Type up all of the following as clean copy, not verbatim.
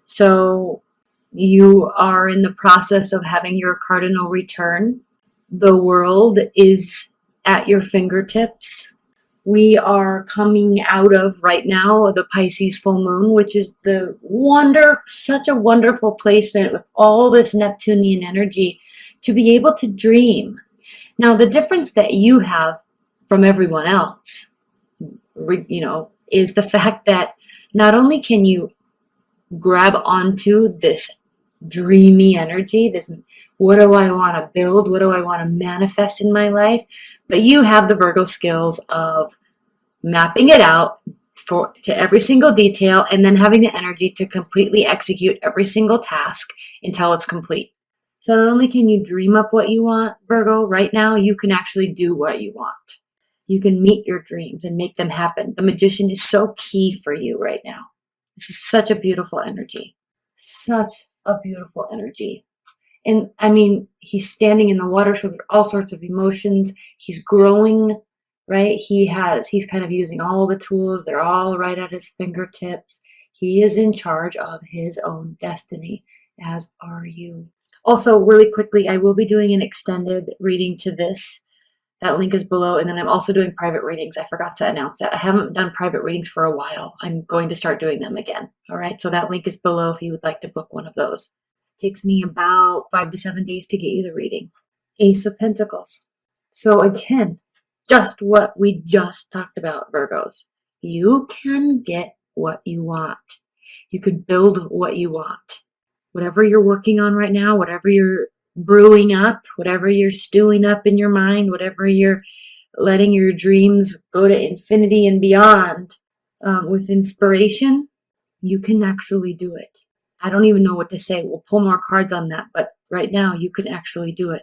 So you are in the process of having your cardinal return. The world is at your fingertips. We are coming out of right now the Pisces full moon, which is such a wonderful placement with all this Neptunian energy to be able to dream. Now, the difference that you have from everyone else, is the fact that not only can you grab onto this dreamy energy, this what do I want to build, what do I want to manifest in my life, but you have the Virgo skills of mapping it out to every single detail and then having the energy to completely execute every single task until it's complete. So not only can you dream up what you want, Virgo, right now, you can actually do what you want. You can meet your dreams and make them happen. The magician is so key for you right now. This is such a beautiful energy. Such a beautiful energy. And I mean, he's standing in the water, so there's all sorts of emotions. He's growing, right? He's kind of using all the tools. They're all right at his fingertips. He is in charge of his own destiny, as are you. Also, really quickly, I will be doing an extended reading to this. That link is below. And then I'm also doing private readings. I forgot to announce that. I haven't done private readings for a while. I'm going to start doing them again. All right. So that link is below if you would like to book one of those. It takes me about 5 to 7 days to get you the reading. Ace of Pentacles. So again, just what we just talked about, Virgos. You can get what you want. You can build what you want. Whatever you're working on right now, whatever you're brewing up, whatever you're stewing up in your mind, whatever you're letting your dreams go to infinity and beyond with inspiration, you can actually do it. I don't even know what to say. We'll pull more cards on that, but right now you can actually do it.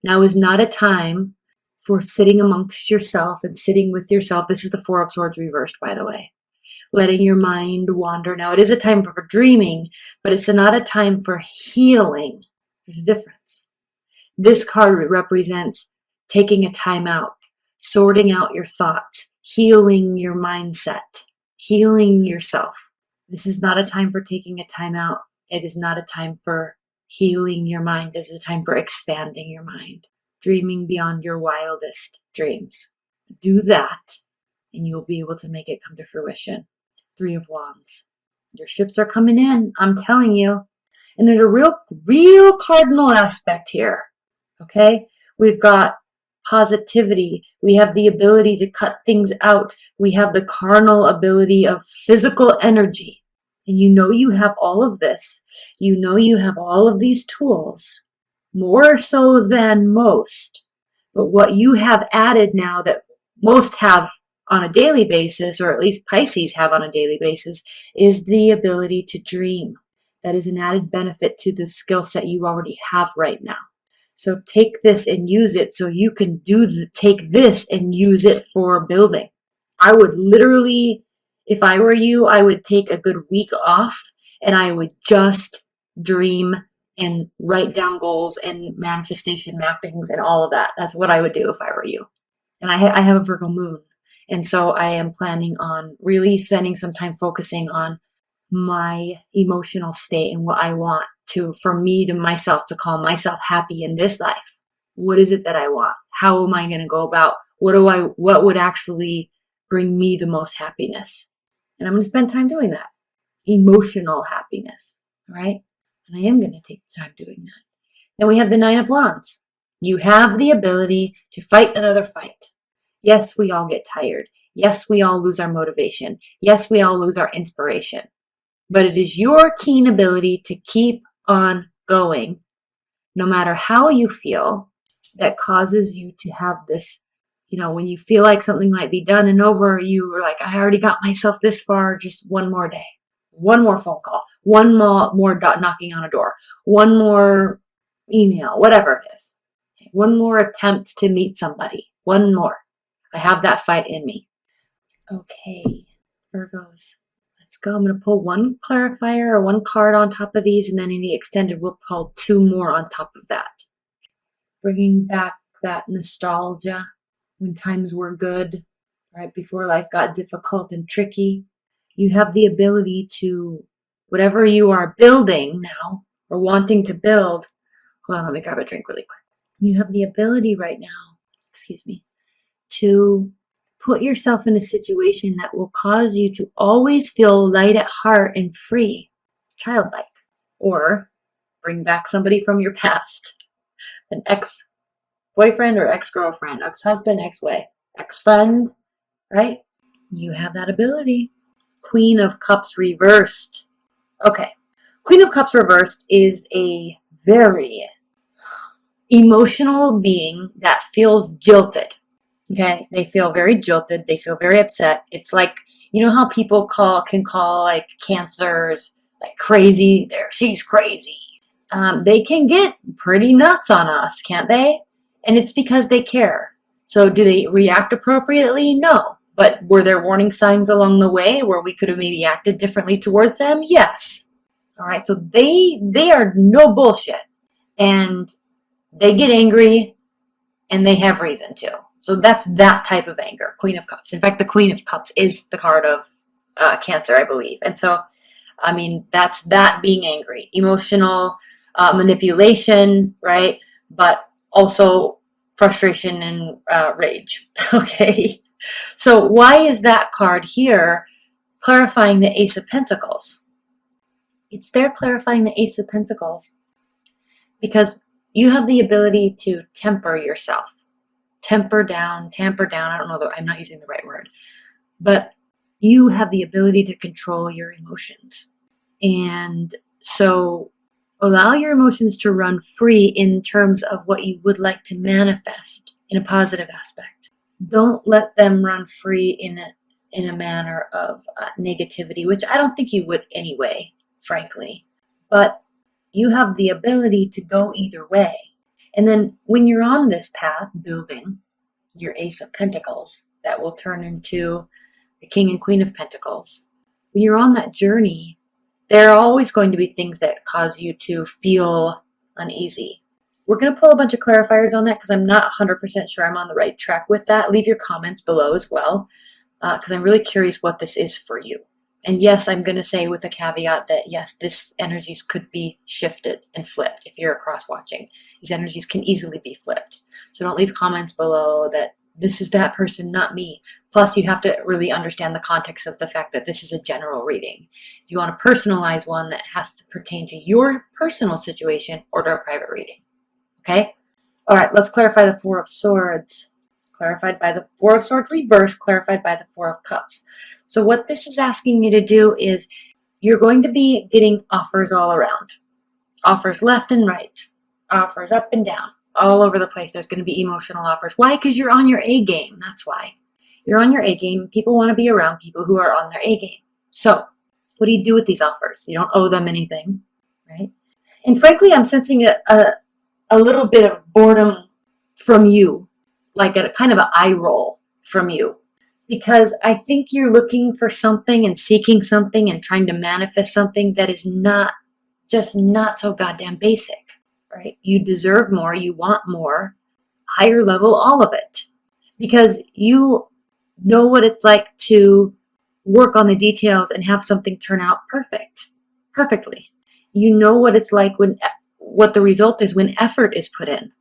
Now is not a time for sitting amongst yourself and sitting with yourself. This is the Four of Swords reversed, by the way. Letting your mind wander. Now, it is a time for dreaming, but it's not a time for healing. There's a difference. This card represents taking a time out, sorting out your thoughts, healing your mindset, healing yourself. This is not a time for taking a time out. It is not a time for healing your mind. This is a time for expanding your mind, dreaming beyond your wildest dreams. Do that, and you'll be able to make it come to fruition. Three of Wands. Your ships are coming in, I'm telling you. And there's a real cardinal aspect here. Okay? We've got positivity. We have the ability to cut things out. We have the carnal ability of physical energy. And you know you have all of this. You know you have all of these tools. More so than most. But what you have added now that most have on a daily basis, or at least Pisces have on a daily basis, is the ability to dream. That is an added benefit to the skill set you already have right now. So take this and use it so you can take this and use it for building. I would literally, if I were you, I would take a good week off and I would just dream and write down goals and manifestation mappings and all of that. That's what I would do if I were you. And I have a Virgo moon. And so I am planning on really spending some time focusing on my emotional state and what I want for myself to call myself happy in this life. What is it that I want? How am I going to go about? What would actually bring me the most happiness? And I'm going to spend time doing that. Emotional happiness. All right. And I am going to take time doing that. Then we have the Nine of Wands. You have the ability to fight another fight. Yes, we all get tired. Yes, we all lose our motivation. Yes, we all lose our inspiration. But it is your keen ability to keep on going, no matter how you feel, that causes you to have this, when you feel like something might be done and over, you were like, I already got myself this far, just one more day, one more phone call, one more knocking on a door, one more email, whatever it is, one more attempt to meet somebody, one more. I have that fight in me. Okay, Virgos, let's go. I'm going to pull one clarifier or one card on top of these, and then in the extended, we'll pull two more on top of that. Bringing back that nostalgia when times were good, right before life got difficult and tricky. You have the ability to whatever you are building now or wanting to build. Hold on, let me grab a drink really quick. You have the ability right now, excuse me, to put yourself in a situation that will cause you to always feel light at heart and free, childlike, or bring back somebody from your past, an ex-boyfriend or ex-girlfriend, ex-husband, ex-wife, ex-friend, right? You have that ability. Queen of Cups reversed. Okay. Queen of Cups reversed is a very emotional being that feels jilted. Okay. They feel very jilted. They feel very upset. It's like, you know how people can call like cancers like crazy. She's crazy. They can get pretty nuts on us, can't they? And it's because they care. So do they react appropriately? No. But were there warning signs along the way where we could have maybe acted differently towards them? Yes. All right. So they are no bullshit. And they get angry and they have reason to. So that's that type of anger, Queen of Cups. In fact, the Queen of Cups is the card of Cancer, I believe. And so, I mean, that's that being angry, emotional manipulation, right? But also frustration and rage. Okay. So why is that card here clarifying the Ace of Pentacles? It's there clarifying the Ace of Pentacles because you have the ability to temper yourself. Tamper down. I don't know, I'm not using the right word. But you have the ability to control your emotions. And so allow your emotions to run free in terms of what you would like to manifest in a positive aspect. Don't let them run free in a manner of negativity, which I don't think you would anyway, frankly. But you have the ability to go either way. And then when you're on this path, building your Ace of Pentacles, that will turn into the King and Queen of Pentacles. When you're on that journey, there are always going to be things that cause you to feel uneasy. We're going to pull a bunch of clarifiers on that because I'm not 100% sure I'm on the right track with that. Leave your comments below as well because I'm really curious what this is for you. And yes, I'm going to say with a caveat that yes, this energies could be shifted and flipped if you're cross watching. These energies can easily be flipped. So don't leave comments below that this is that person, not me. Plus, you have to really understand the context of the fact that this is a general reading. If you want to personalize one that has to pertain to your personal situation, order a private reading. Okay? All right, let's clarify the Four of Swords. Clarified by the Four of Swords reverse, clarified by the Four of Cups. So what this is asking you to do is you're going to be getting offers all around. Offers left and right. Offers up and down. All over the place. There's going to be emotional offers. Why? Because you're on your A game. That's why. You're on your A game. People want to be around people who are on their A game. So what do you do with these offers? You don't owe them anything, right? And frankly, I'm sensing a little bit of boredom from you, like a kind of an eye roll from you. Because I think you're looking for something and seeking something and trying to manifest something that is not so goddamn basic, right? You deserve more. You want more, higher level, all of it. Because you know what it's like to work on the details and have something turn out perfectly. You know what it's like what the result is when effort is put in.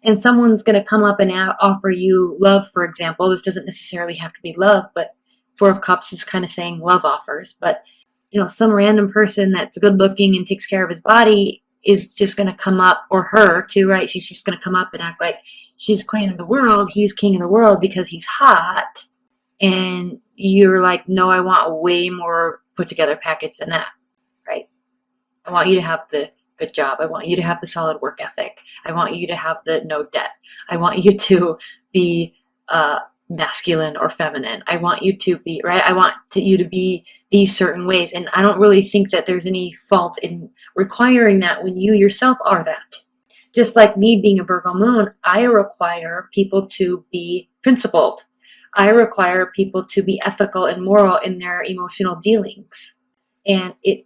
And someone's going to come up and offer you love, for example. This doesn't necessarily have to be love, but Four of Cups is kind of saying love offers. But, some random person that's good looking and takes care of his body is just going to come up, or her too, right? She's just going to come up and act like she's queen of the world. He's king of the world because he's hot. And you're like, no, I want a way more put together package than that, right? I want you to have the good job. I want you to have the solid work ethic. I want you to have the no debt. I want you to be masculine or feminine. I want you to be, right? I want you to be these certain ways. And I don't really think that there's any fault in requiring that when you yourself are that. Just like me being a Virgo moon, I require people to be principled. I require people to be ethical and moral in their emotional dealings. And it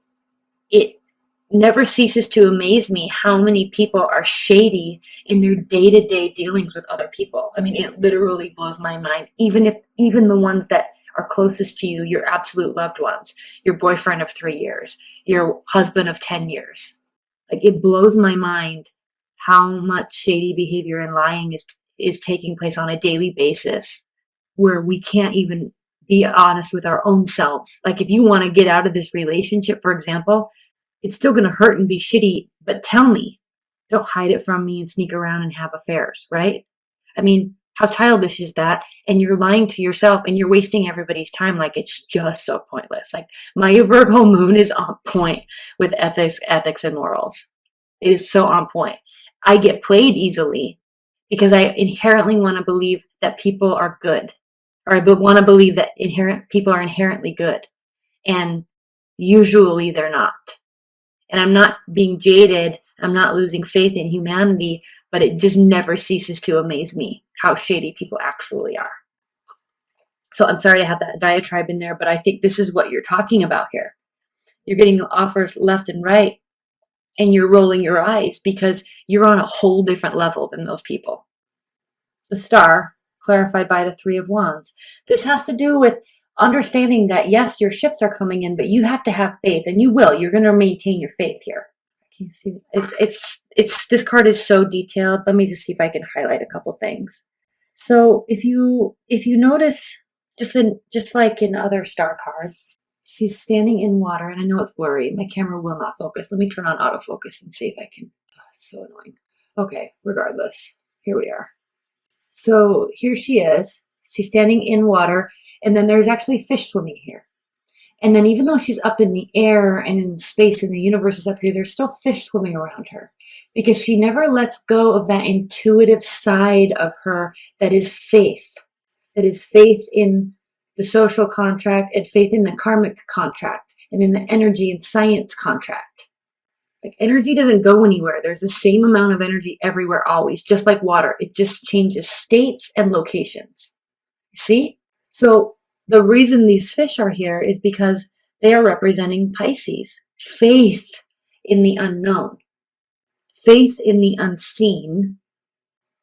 never ceases to amaze me how many people are shady in their day-to-day dealings with other people. I mean, it literally blows my mind. Even the ones that are closest to you, your absolute loved ones, your boyfriend of 3 years, your husband of 10 years. Like, it blows my mind how much shady behavior and lying is taking place on a daily basis, where we can't even be honest with our own selves. Like, if you want to get out of this relationship, for example, it's still going to hurt and be shitty, but tell me. Don't hide it from me and sneak around and have affairs, right? I mean, how childish is that? And you're lying to yourself and you're wasting everybody's time. Like, it's just so pointless. Like, my Virgo moon is on point with ethics and morals. It is so on point. I get played easily because I inherently want to believe that people are good, or I want to believe that people are inherently good, and usually they're not. And I'm not being jaded. I'm not losing faith in humanity, but it just never ceases to amaze me how shady people actually are. So I'm sorry to have that diatribe in there, but I think this is what you're talking about here. You're getting offers left and right, and you're rolling your eyes because you're on a whole different level than those people. The star, clarified by the 3 of Wands. This has to do with understanding that, yes, your ships are coming in, but you have to have faith, and you will. You're going to maintain your faith here. Can you see? It's this card is so detailed. Let me just see if I can highlight a couple things. So if you notice, just like in other star cards, she's standing in water, and I know it's blurry. My camera will not focus. Let me turn on autofocus and see if I can. Oh, it's so annoying. Okay, regardless, here we are. So here she is. She's standing in water, and then there's actually fish swimming here. And then even though she's up in the air and in space and the universe is up here, there's still fish swimming around her because she never lets go of that intuitive side of her that is faith. That is faith in the social contract and faith in the karmic contract and in the energy and science contract. Like, energy doesn't go anywhere. There's the same amount of energy everywhere always, just like water. It just changes states and locations. You see? So the reason these fish are here is because they are representing Pisces. Faith in the unknown. Faith in the unseen.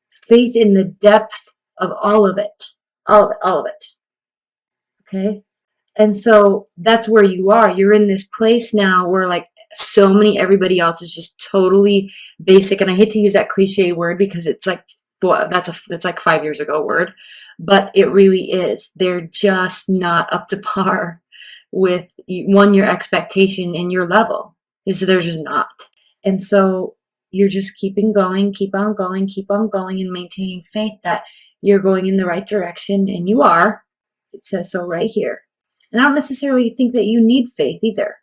Faith in the depth of all of it. All of it. Okay? And so that's where you are. You're in this place now where, like, everybody else is just totally basic. And I hate to use that cliche word because it's like, well, that's like 5 years ago word, but it really is. They're just not up to par with your expectation and your level. They're just not. And so you're just keep on going, and maintaining faith that you're going in the right direction, and you are. It says so right here. And I don't necessarily think that you need faith either,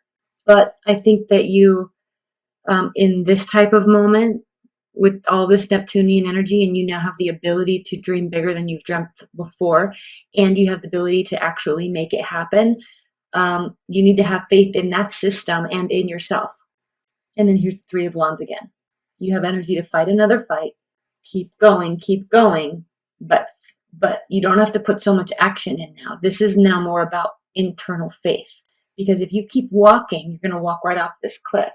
but I think that you, in this type of moment, with all this Neptunian energy, and you now have the ability to dream bigger than you've dreamt before, and you have the ability to actually make it happen, you need to have faith in that system and in yourself. And then here's the 3 of Wands again. You have energy to fight another fight. Keep going, but you don't have to put so much action in now. This is now more about internal faith, because if you keep walking, you're going to walk right off this cliff.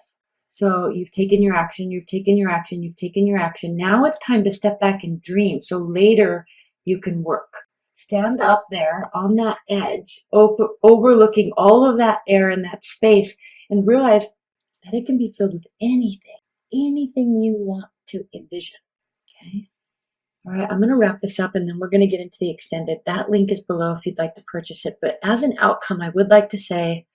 So you've taken your action, you've taken your action. Now it's time to step back and dream. So later you can work. Stand up there on that edge, overlooking all of that air and that space, and realize that it can be filled with anything you want to envision. Okay. All right, I'm going to wrap this up, and then we're going to get into the extended. That link is below if you'd like to purchase it. But as an outcome, I would like to say,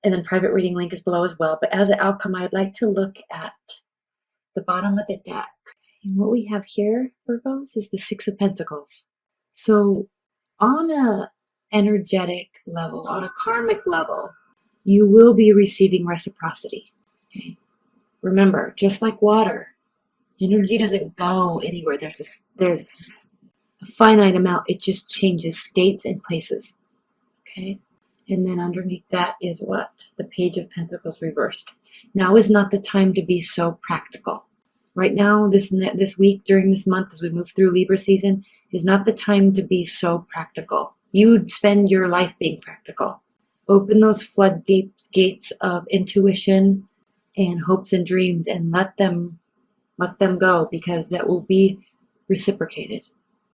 and then private reading link is below as well. But as an outcome, I'd like to look at the bottom of the deck. And what we have here, Virgos, is the 6 of Pentacles. So on a energetic level, on a karmic level, you will be receiving reciprocity. Okay. Remember, just like water, energy doesn't go anywhere. There's a finite amount. It just changes states and places. Okay. And then underneath that is what? The Page of Pentacles reversed. Now is not the time to be so practical. Right now, this week, during this month, as we move through Libra season, is not the time to be so practical. You spend your life being practical. Open those floodgates of intuition and hopes and dreams, and let them go, because that will be reciprocated.